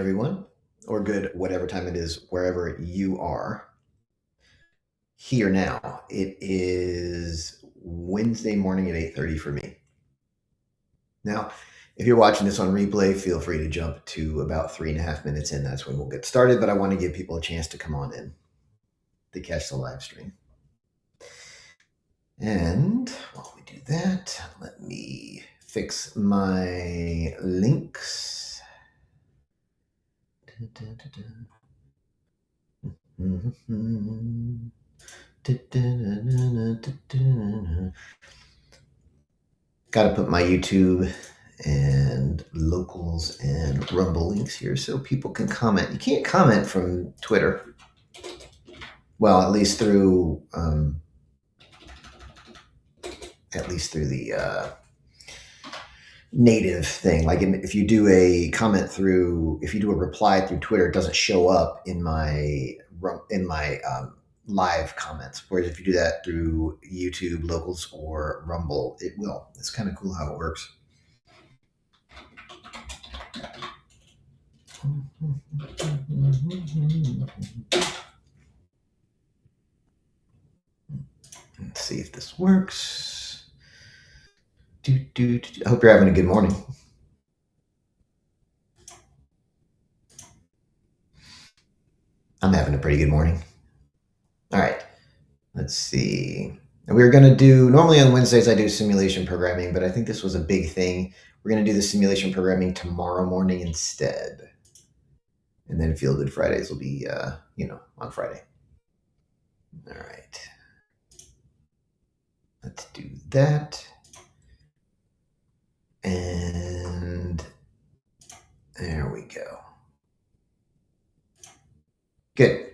everyone, or good whatever time it is, wherever you are. Here now. It is Wednesday morning at 8:30 for me. Now, if you're watching this on replay, feel free to jump to about 3.5 minutes in. That's when we'll get started, but I want to give people a chance to come on in to catch the live stream. And while we do that, let me fix my links. Got to put my YouTube and locals and Rumble links here so people can comment. You can't comment from Twitter. Well, at least through the native thing. Like if you do a comment if you do a reply through Twitter, it doesn't show up in my live comments. Whereas if you do that through YouTube, locals, or Rumble, it will. It's kind of cool how it works. Let's see if this works. I hope you're having a good morning. I'm having a pretty good morning. All right, let's see. We're going to do, normally on Wednesdays I do simulation programming, but I think this was a big thing. We're going to do the simulation programming tomorrow morning instead. And then Feel Good Fridays will be, on Friday. All right. Let's do that. And there we go. Good.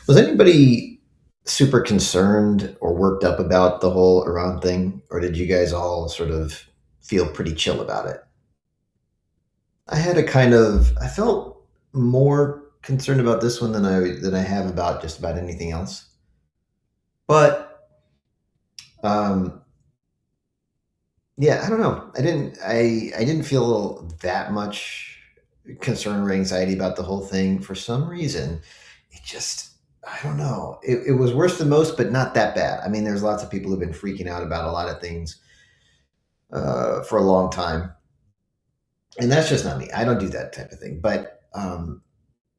Was anybody super concerned or worked up about the whole Iran thing, or did you guys all sort of feel pretty chill about it? I felt more concerned about this one than I have about just about anything else. But yeah, I don't know. I didn't feel that much concern or anxiety about the whole thing. For some reason, I don't know. It was worse than most, but not that bad. I mean, there's lots of people who've been freaking out about a lot of things for a long time. And that's just not me. I don't do that type of thing. But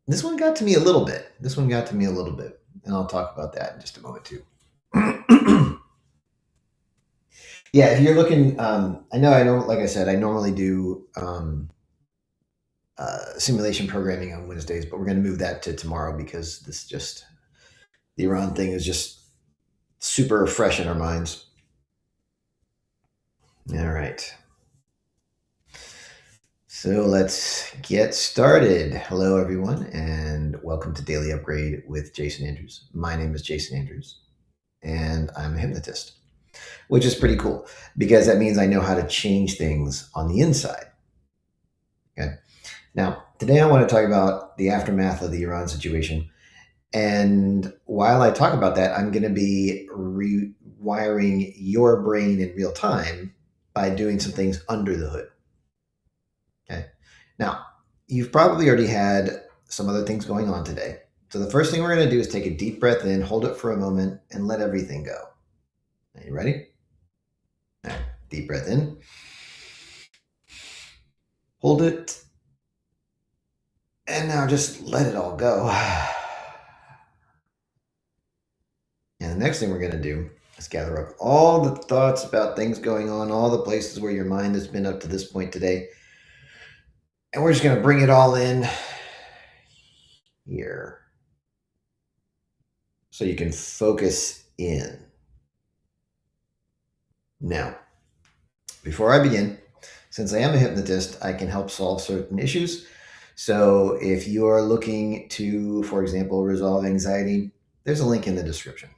this one got to me a little bit. And I'll talk about that in just a moment, too. Yeah, if you're looking, I know, like I said, I normally do simulation programming on Wednesdays, but we're going to move that to tomorrow because the Iran thing is just super fresh in our minds. All right. So let's get started. Hello, everyone, and welcome to Daily Upgrade with Jason Andrews. My name is Jason Andrews, and I'm a hypnotist, which is pretty cool because that means I know how to change things on the inside. Okay. Now, today I want to talk about the aftermath of the Iran situation. And while I talk about that, I'm going to be rewiring your brain in real time by doing some things under the hood. Okay. Now, you've probably already had some other things going on today. So the first thing we're going to do is take a deep breath in, hold it for a moment, and let everything go. Are you ready? All right. Deep breath in. Hold it. And now just let it all go. And the next thing we're going to do is gather up all the thoughts about things going on, all the places where your mind has been up to this point today. And we're just going to bring it all in here so you can focus in. Now, before I begin, since I am a hypnotist, I can help solve certain issues. So if you are looking to, for example, resolve anxiety, there's a link in the description.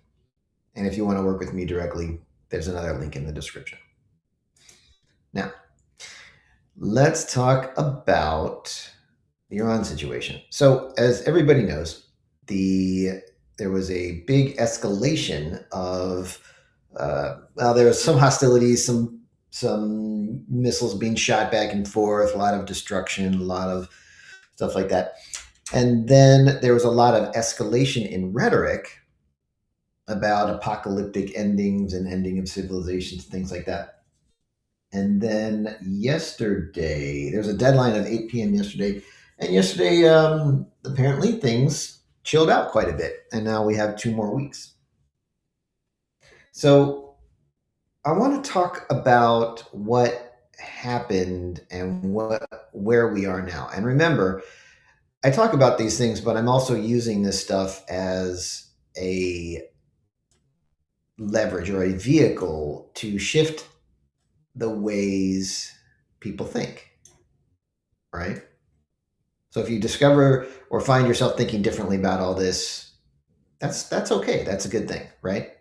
And if you want to work with me directly, there's another link in the description. Now, let's talk about the Iran situation. So as everybody knows, there was a big escalation of well, there was some hostilities, some missiles being shot back and forth, a lot of destruction, a lot of stuff like that. And then there was a lot of escalation in rhetoric about apocalyptic endings and ending of civilizations, things like that. And then yesterday, there was a deadline of 8 p.m. yesterday. And yesterday, apparently things chilled out quite a bit. And now we have 2 more weeks. So I want to talk about what happened and where we are now. And remember, I talk about these things, but I'm also using this stuff as a leverage or a vehicle to shift the ways people think, right? So if you discover or find yourself thinking differently about all this, that's okay. That's a good thing, right?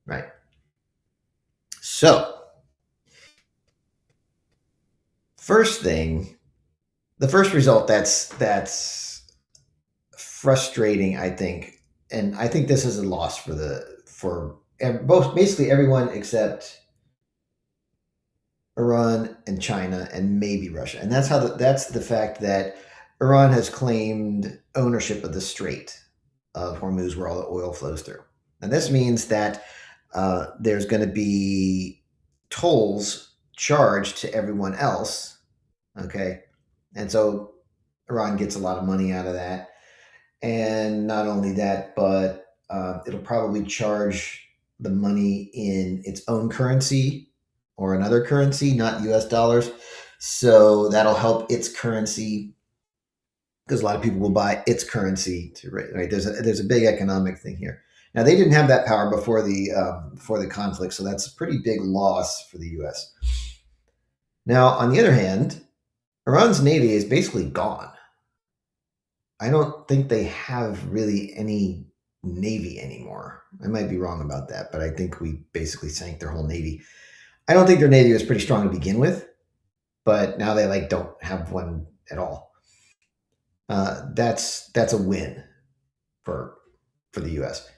Right. So, first thing, the first result that's frustrating, I think, and I think this is a loss for both basically everyone except Iran and China and maybe Russia. And that's the fact that Iran has claimed ownership of the Strait of Hormuz, where all the oil flows through. And this means that there's going to be tolls charged to everyone else. Okay, and so Iran gets a lot of money out of that. And not only that, but it'll probably charge the money in its own currency or another currency, not US dollars. So that'll help its currency because a lot of people will buy its currency to right. There's a big economic thing here. Now they didn't have that power before the conflict, so that's a pretty big loss for the U.S. Now, on the other hand, Iran's navy is basically gone. I don't think they have really any navy anymore. I might be wrong about that, but I think we basically sank their whole navy. I don't think their navy was pretty strong to begin with, but now they don't have one at all. That's a win for the U.S.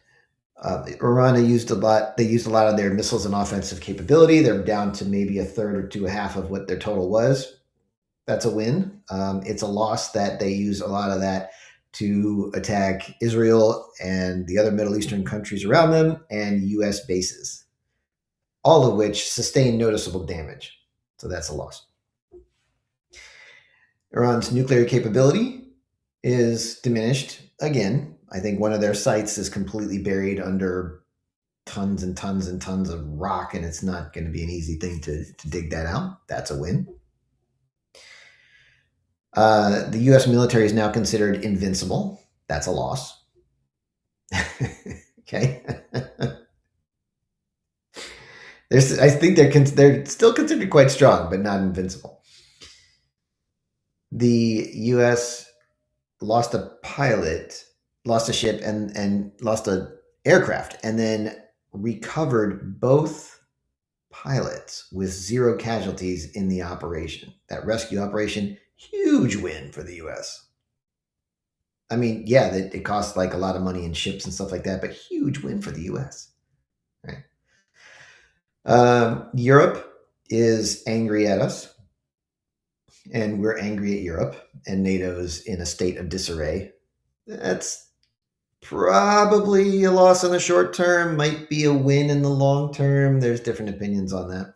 Iran used a lot. They used a lot of their missiles and offensive capability. They're down to maybe a third or to a half of what their total was. That's a win. It's a loss that they use a lot of that to attack Israel and the other Middle Eastern countries around them and U.S. bases, all of which sustain noticeable damage. So that's a loss. Iran's nuclear capability is diminished again. I think one of their sites is completely buried under tons and tons and tons of rock, and it's not going to be an easy thing to dig that out. That's a win. The U.S. military is now considered invincible. That's a loss. Okay. I think they're still considered quite strong, but not invincible. The U.S. lost a pilot, lost a ship, and lost an aircraft, and then recovered both pilots with 0 casualties in the operation. That rescue operation, huge win for the U.S. I mean, yeah, it costs a lot of money in ships and stuff like that, but huge win for the U.S. Right? Europe is angry at us, and we're angry at Europe, and NATO's in a state of disarray. That's probably a loss in the short term, might be a win in the long term. There's different opinions on that.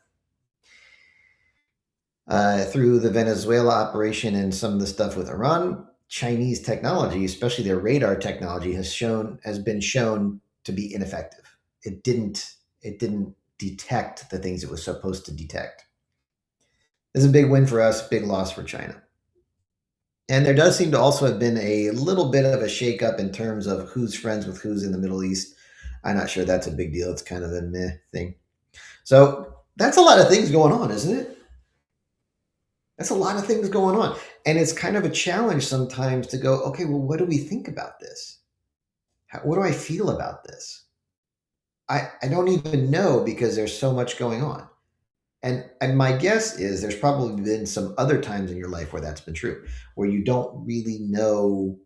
Through the Venezuela operation and some of the stuff with Iran, Chinese technology, especially their radar technology, has been shown to be ineffective. It didn't detect the things it was supposed to detect. This is a big win for us, big loss for China. And there does seem to also have been a little bit of a shakeup in terms of who's friends with who's in the Middle East. I'm not sure that's a big deal. It's kind of a meh thing. So that's a lot of things going on, isn't it? That's a lot of things going on. And it's kind of a challenge sometimes to go, okay, well, what do we think about this? What do I feel about this? I don't even know because there's so much going on. And my guess is there's probably been some other times in your life where that's been true, where you don't really know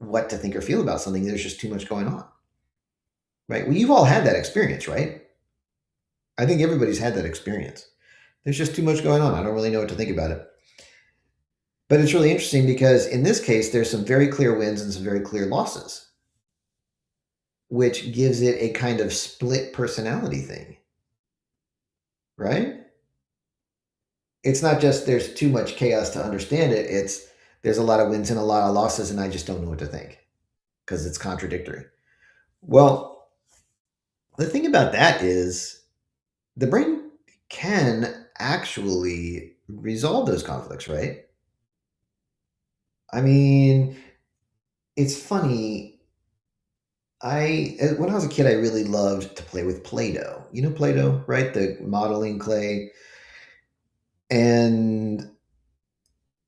what to think or feel about something. There's just too much going on, right? Well, you've all had that experience, right? I think everybody's had that experience. There's just too much going on. I don't really know what to think about it. But it's really interesting because in this case, there's some very clear wins and some very clear losses, which gives it a kind of split personality thing, right? It's not just there's too much chaos to understand it. It's there's a lot of wins and a lot of losses, and I just don't know what to think because it's contradictory. Well, the thing about that is the brain can actually resolve those conflicts, right? I mean, it's funny. When I was a kid, I really loved to play with Play-Doh. You know Play-Doh, right? The modeling clay. And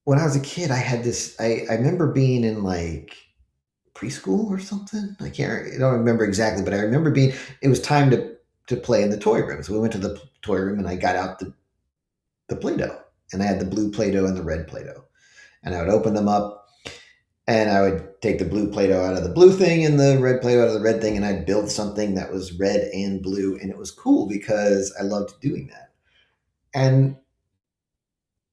when I was a kid, I had this. I remember being in like preschool or something. I don't remember exactly, but I remember being. It was time to play in the toy room, so we went to the toy room, and I got out the Play-Doh, and I had the blue Play-Doh and the red Play-Doh, and I would open them up, and I would take the blue Play-Doh out of the blue thing and the red Play-Doh out of the red thing, and I'd build something that was red and blue, and it was cool because I loved doing that. And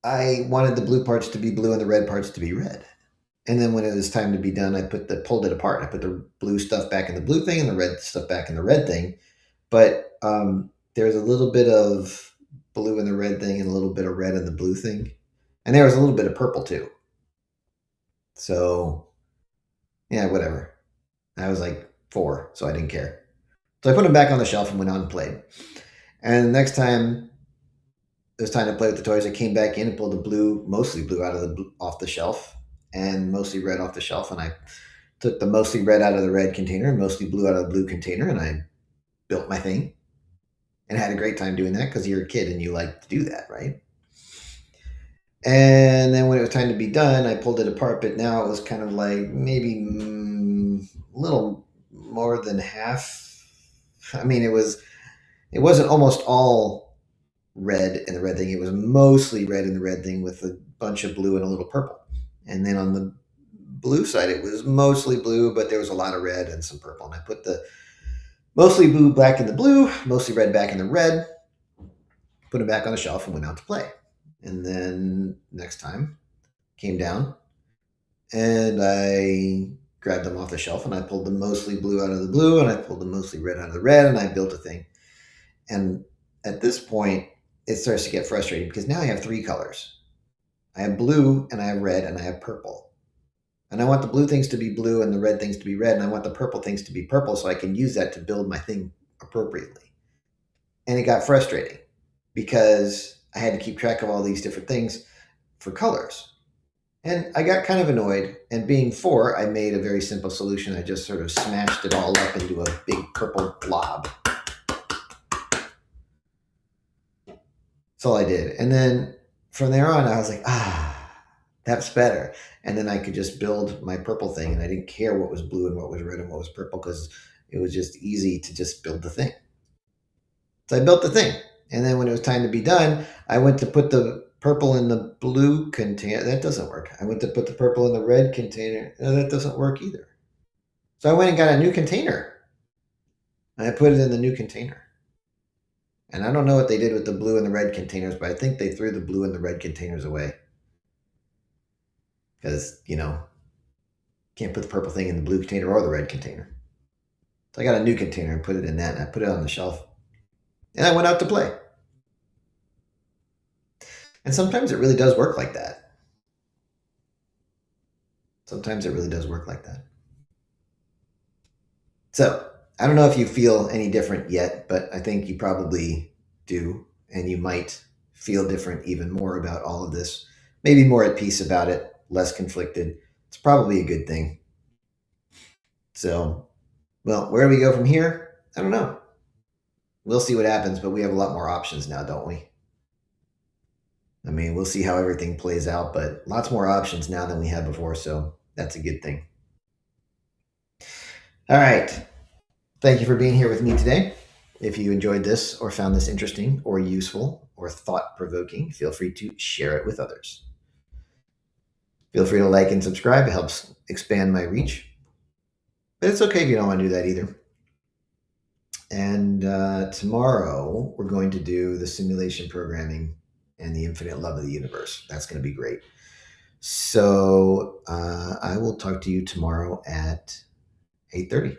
I wanted the blue parts to be blue and the red parts to be red. And then when it was time to be done, I pulled it apart. I put the blue stuff back in the blue thing and the red stuff back in the red thing. But there was a little bit of blue in the red thing and a little bit of red in the blue thing, and there was a little bit of purple too. So yeah, whatever. I was like 4, so I didn't care. So I put them back on the shelf and went on and played. And the next time it was time to play with the toys, I came back in and pulled the blue, mostly blue, off the shelf, and mostly red off the shelf. And I took the mostly red out of the red container and mostly blue out of the blue container, and I built my thing and had a great time doing that because you're a kid and you like to do that, right? And then when it was time to be done, I pulled it apart, but now it was kind of like maybe a little more than half. I mean, it wasn't almost all red in the red thing. It was mostly red in the red thing with a bunch of blue and a little purple. And then on the blue side, it was mostly blue, but there was a lot of red and some purple. And I put the mostly blue back in the blue, mostly red back in the red, put it back on the shelf and went out to play. And then next time came down and I grabbed them off the shelf and I pulled the mostly blue out of the blue and I pulled the mostly red out of the red and I built a thing. And at this point, it starts to get frustrating because now I have 3 colors. I have blue and I have red and I have purple. And I want the blue things to be blue and the red things to be red and I want the purple things to be purple so I can use that to build my thing appropriately. And it got frustrating because I had to keep track of all these different things for colors. And I got kind of annoyed. And being 4, I made a very simple solution. I just sort of smashed it all up into a big purple blob. That's all I did. And then from there on, I was like, that's better. And then I could just build my purple thing. And I didn't care what was blue and what was red and what was purple because it was just easy to just build the thing. So I built the thing. And then when it was time to be done, I went to put the purple in the blue container. That doesn't work. I went to put the purple in the red container. No, that doesn't work either. So I went and got a new container. And I put it in the new container. And I don't know what they did with the blue and the red containers, but I think they threw the blue and the red containers away. Because, can't put the purple thing in the blue container or the red container. So I got a new container and put it in that, and I put it on the shelf. And I went out to play. And sometimes it really does work like that. Sometimes it really does work like that. So I don't know if you feel any different yet, but I think you probably do. And you might feel different even more about all of this. Maybe more at peace about it, less conflicted. It's probably a good thing. So, well, where do we go from here? I don't know. We'll see what happens, but we have a lot more options now, don't we? I mean, we'll see how everything plays out, but lots more options now than we had before, so that's a good thing. All right. Thank you for being here with me today. If you enjoyed this or found this interesting or useful or thought-provoking, feel free to share it with others. Feel free to like and subscribe. It helps expand my reach. But it's okay if you don't want to do that either. And tomorrow we're going to do the simulation programming and the infinite love of the universe. That's going to be great. So I will talk to you tomorrow at 8:30.